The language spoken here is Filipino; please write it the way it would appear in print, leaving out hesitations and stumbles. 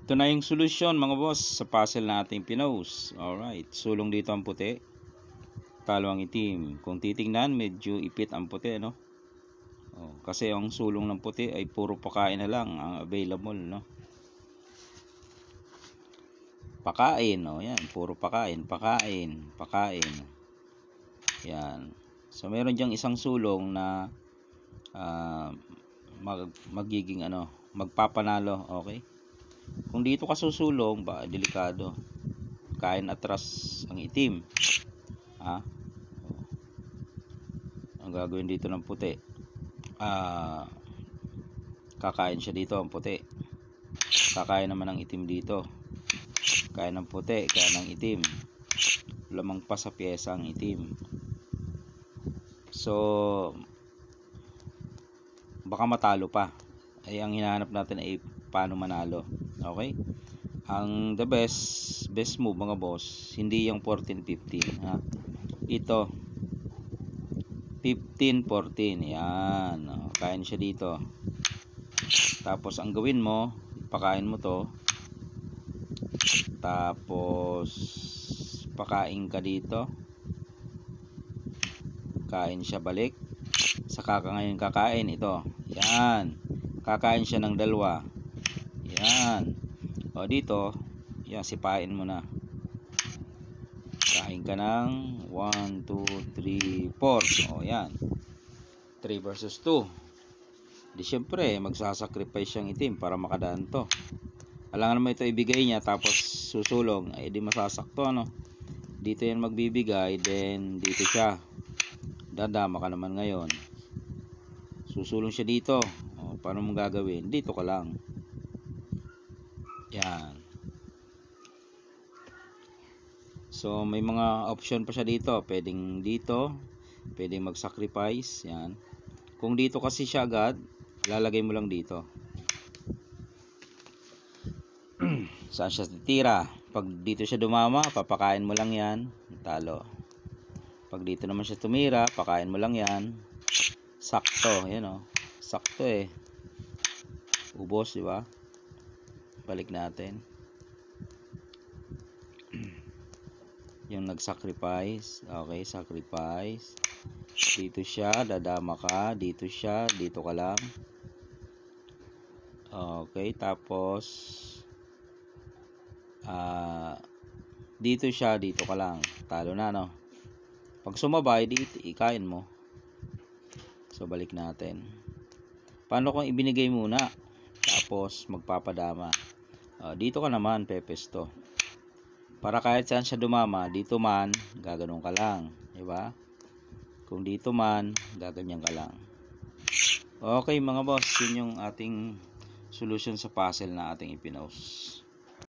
Ito na yung solusyon mga boss sa puzzle na ating pinost. Alright, sulong dito ang puti, talo ang itim. Kung titingnan, medyo ipit ang puti, no? Kasi ang sulong ng puti ay puro pakain na lang ang available, no? Pakain, yan, puro pakain. Yan. So meron diyang isang sulong na magiging magpapanalo, okay? Kung dito ka susulong, delikado. Kain atras ang itim. Ang gagawin dito ng puti, kakain siya dito ang puti. Kakain naman ang itim dito. Kain ng puti, kain ng itim. Lamang pa sa pyesa ang itim. So, baka matalo pa. Ay ang hinahanap natin ay paano manalo. Okay? Ang the best move mga boss, hindi yung 14-15, ito 15-14. Yan, kain siya dito. Tapos ang gawin mo, pakain mo to. Tapos pakain ka dito. Kain siya balik. Saka ka ngayon kakain ito. Yan. Kakain siya ng dalawa. Yan. Dito, yan, sipain mo na. Kain ka ng 1, 2, 3, 4. Yan. 3 versus 2. Di syempre, magsasacrifice siyang itim para makadaan to. Alangan naman ito ibigay niya tapos susulong. Ay di masasakto, Dito yan magbibigay, then dito siya. Dadama ka naman ngayon. Susulong siya dito. Paano mong gagawin? Dito ka lang. Yan. So may mga option pa siya dito. Pwedeng dito, pwedeng mag-sacrifice. Yan. Kung dito kasi siya agad, lalagay mo lang dito. Saan siya titira? Pag dito siya dumama, papakain mo lang yan. Talo. Pag dito naman siya tumira, pakain mo lang yan. Sakto. Yan sakto Ubos, di ba? Balik natin. Yung nag-sacrifice. Okay, sacrifice. Dito siya, dadama ka. Dito siya, dito ka lang. Okay, tapos dito siya, dito ka lang. Talo na, Pag sumabay, dito, ikain mo. So, balik natin. Paano kung ibinigay muna? Tapos, magpapadama. Dito ka naman, pepesto. Para kahit saan siya dumama, dito man, gaganon ka lang. Diba? Kung dito man, gaganyan ka lang. Okay mga boss, yun yung ating solution sa puzzle na ating ipinost.